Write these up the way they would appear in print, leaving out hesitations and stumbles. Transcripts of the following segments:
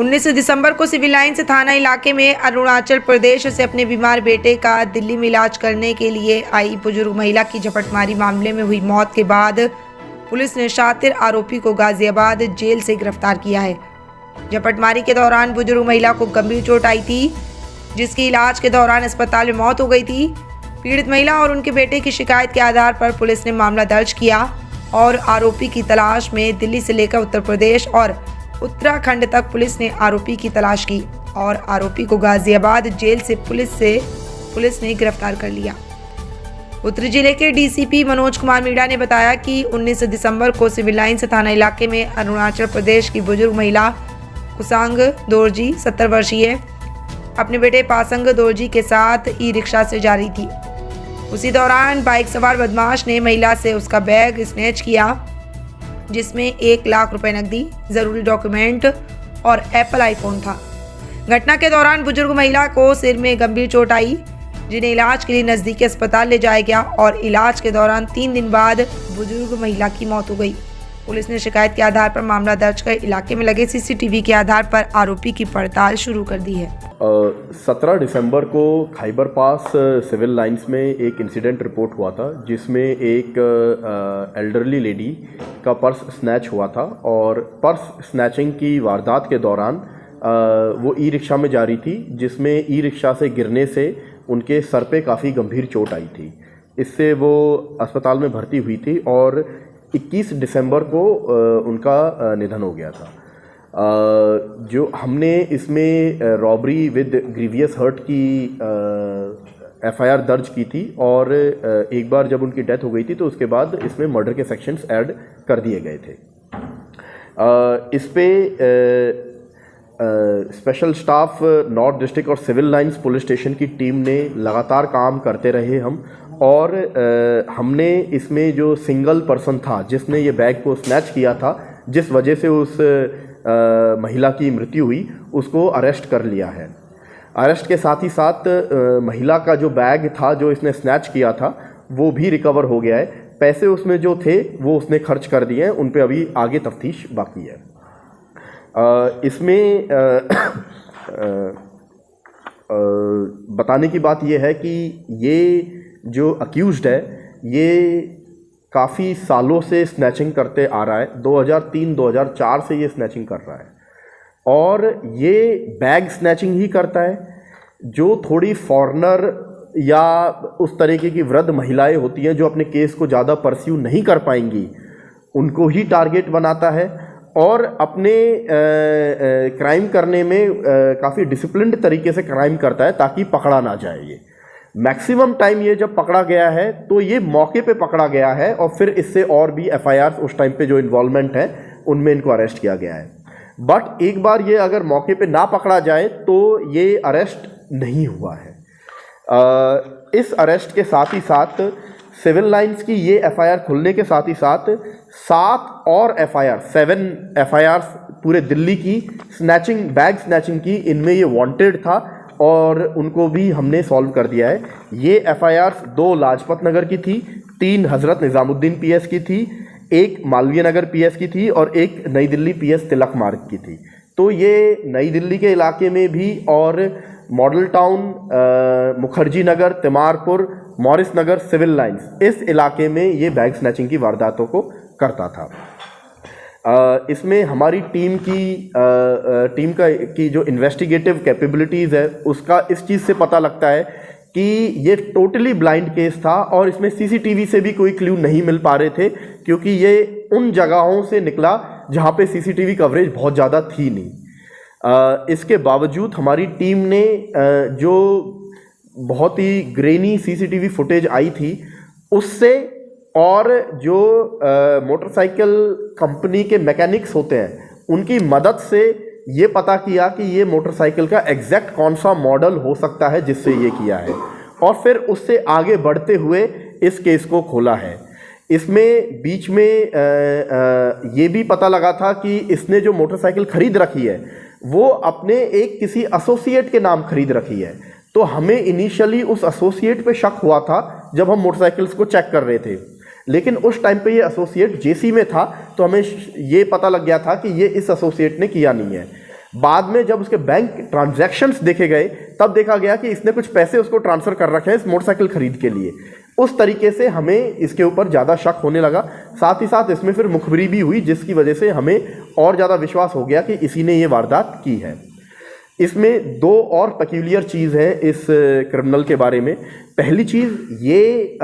19 दिसंबर को civil lines थाना इलाके में अरुणाचल प्रदेश से अपने बीमार बेटे का दिल्ली में इलाज करने के लिए आई बुजुर्ग महिला की झपटमारी मामले में हुई मौत के बाद पुलिस ने शातिर आरोपी को गाजियाबाद जेल से गिरफ्तार किया है। झपटमारी के दौरान बुजुर्ग महिला को गंभीर चोट आई थी, जिसकी इलाज के दौरान अस्पताल में मौत हो गई थी। पीड़ित महिला और उनके बेटे की शिकायत के आधार पर पुलिस ने मामला दर्ज किया और आरोपी की तलाश में दिल्ली से लेकर उत्तर प्रदेश और उत्तराखंड तक पुलिस ने आरोपी की तलाश की और आरोपी को गाजियाबाद जेल से पुलिस ने गिरफ्तार कर लिया। उत्तरी जिले के डीसीपी मनोज कुमार मीणा ने बताया कि 19 दिसंबर को सिविल लाइन्स थाना इलाके में अरुणाचल प्रदेश की बुजुर्ग महिला कुसांग दोरजी 70 वर्षीय अपने बेटे पासंग दोरजी के साथ ई रिक्शा से जा रही थी। उसी दौरान बाइक सवार बदमाश ने महिला से उसका बैग स्नैच किया, जिसमें 1 लाख रुपए नकदी, जरूरी डॉक्यूमेंट और एप्पल आईफोन था। घटना के दौरान बुजुर्ग महिला को सिर में गंभीर चोट आई, जिन्हें इलाज के लिए नजदीकी अस्पताल ले जाया गया और इलाज के दौरान 3 दिन बाद बुजुर्ग महिला की मौत हो गई। पुलिस ने शिकायत के आधार पर मामला दर्ज कर इलाके में लगे सीसीटीवी के आधार पर आरोपी की पड़ताल शुरू कर दी है। 17 दिसंबर को खैबर पास सिविल लाइन्स में एक इंसिडेंट रिपोर्ट हुआ था, जिसमें एक एल्डरली लेडी का पर्स स्नैच हुआ था और पर्स स्नैचिंग की वारदात के दौरान वो ई रिक्शा में जा रही थी, जिसमें ई रिक्शा से गिरने से उनके सर पे काफ़ी गंभीर चोट आई थी। इससे वो अस्पताल में भर्ती हुई थी और 21 दिसंबर को उनका निधन हो गया था। जो हमने इसमें रॉबरी विद ग्रीवियस हर्ट की एफआईआर दर्ज की थी और एक बार जब उनकी डेथ हो गई थी तो उसके बाद इसमें मर्डर के सेक्शंस ऐड कर दिए गए थे। इस पे स्पेशल स्टाफ नॉर्थ डिस्ट्रिक्ट और सिविल लाइन्स पुलिस स्टेशन की टीम ने लगातार काम करते रहे हम, और हमने इसमें जो सिंगल पर्सन था जिसने ये बैग को स्नैच किया था, जिस वजह से उस महिला की मृत्यु हुई, उसको अरेस्ट कर लिया है। अरेस्ट के साथ ही साथ महिला का जो बैग था जो इसने स्नैच किया था वो भी रिकवर हो गया है। पैसे उसमें जो थे वो उसने खर्च कर दिए हैं, उन पे अभी आगे तफ्तीश बाकी है। इसमें बताने की बात यह है कि ये जो अक्यूज्ड है ये काफ़ी सालों से स्नैचिंग करते आ रहा है। 2003-2004 से ये स्नैचिंग कर रहा है और ये बैग स्नैचिंग ही करता है। जो थोड़ी फॉरेनर या उस तरीके की वृद्ध महिलाएं होती हैं जो अपने केस को ज़्यादा परस्यू नहीं कर पाएंगी, उनको ही टारगेट बनाता है और अपने क्राइम करने में काफ़ी डिसिप्लिन्ड तरीके से क्राइम करता है ताकि पकड़ा ना जाए। ये मैक्सिमम टाइम ये जब पकड़ा गया है तो ये मौके पे पकड़ा गया है और फिर इससे और भी एफआईआर उस टाइम पे जो इन्वॉल्वमेंट है उनमें इनको अरेस्ट किया गया है। बट एक बार ये अगर मौके पे ना पकड़ा जाए तो ये अरेस्ट नहीं हुआ है। इस अरेस्ट के साथ ही साथ सिविल लाइन्स की ये एफआईआर खुलने के साथ ही साथ 7 और एफआईआर 7 एफआईआर पूरे दिल्ली की स्नैचिंग, बैग स्नैचिंग की, इनमें ये वांटेड था और उनको भी हमने सॉल्व कर दिया है। ये एफआईआर 2 लाजपत नगर की थी, 3 हज़रत निज़ामुद्दीन पीएस की थी, 1 मालवीय नगर पीएस की थी और 1 नई दिल्ली पीएस तिलक मार्ग की थी। तो ये नई दिल्ली के इलाके में भी और model town, Mukherjee Nagar, Timarpur, Morris नगर, सिविल लाइन्स, इस इलाके में ये बैग स्नैचिंग की वारदातों को करता था। इसमें हमारी टीम की जो इन्वेस्टिगेटिव कैपेबिलिटीज़ है उसका इस चीज़ से पता लगता है कि ये टोटली ब्लाइंड केस था और इसमें सीसीटीवी से भी कोई क्लू नहीं मिल पा रहे थे, क्योंकि ये उन जगहों से निकला जहाँ पे सीसीटीवी कवरेज बहुत ज़्यादा थी नहीं। इसके बावजूद हमारी टीम ने जो बहुत ही ग्रेनी सीसीटीवी फुटेज आई थी उससे और जो मोटरसाइकिल कंपनी के मैकेनिक्स होते हैं उनकी मदद से ये पता किया कि ये मोटरसाइकिल का एग्जैक्ट कौन सा मॉडल हो सकता है जिससे ये किया है, और फिर उससे आगे बढ़ते हुए इस केस को खोला है। इसमें बीच में ये भी पता लगा था कि इसने जो मोटरसाइकिल खरीद रखी है वो अपने एक किसी एसोसिएट के नाम खरीद रखी है। तो हमें इनिशियली उस एसोसिएट पे शक हुआ था जब हम मोटरसाइकिल्स को चेक कर रहे थे, लेकिन उस टाइम पे ये एसोसिएट जेसी में था तो हमें ये पता लग गया था कि ये इस एसोसिएट ने किया नहीं है। बाद में जब उसके बैंक ट्रांजैक्शंस देखे गए तब देखा गया कि इसने कुछ पैसे उसको ट्रांसफ़र कर रखे हैं इस मोटरसाइकिल खरीद के लिए। उस तरीके से हमें इसके ऊपर ज़्यादा शक होने लगा। साथ ही साथ इसमें फिर मुखबिरी भी हुई, जिसकी वजह से हमें और ज़्यादा विश्वास हो गया कि इसी ने ये वारदात की है। इसमें दो और पेक्यूलियर चीज़ है इस क्रिमिनल के बारे में। पहली चीज़, ये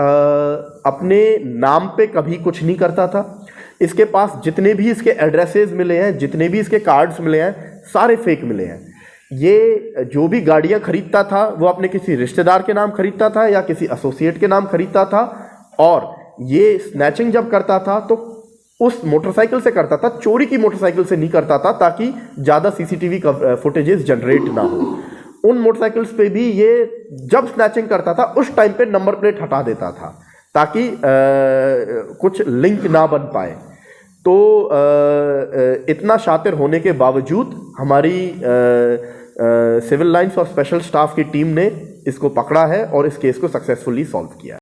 अपने नाम पे कभी कुछ नहीं करता था। इसके पास जितने भी इसके एड्रेसेस मिले हैं, जितने भी इसके कार्ड्स मिले हैं, सारे फेक मिले हैं। ये जो भी गाड़ियां खरीदता था वो अपने किसी रिश्तेदार के नाम खरीदता था या किसी एसोसिएट के नाम खरीदता था, और ये स्नैचिंग जब करता था तो उस मोटरसाइकिल से करता था, चोरी की मोटरसाइकिल से नहीं करता था, ताकि ज़्यादा सीसीटीवी फुटेजेस जनरेट ना हो। उन मोटरसाइकिल्स पे भी ये जब स्नैचिंग करता था उस टाइम पे नंबर प्लेट हटा देता था, ताकि कुछ लिंक ना बन पाए। तो इतना शातिर होने के बावजूद हमारी सिविल लाइंस और स्पेशल स्टाफ की टीम ने इसको पकड़ा है और इस केस को सक्सेसफुली सॉल्व किया।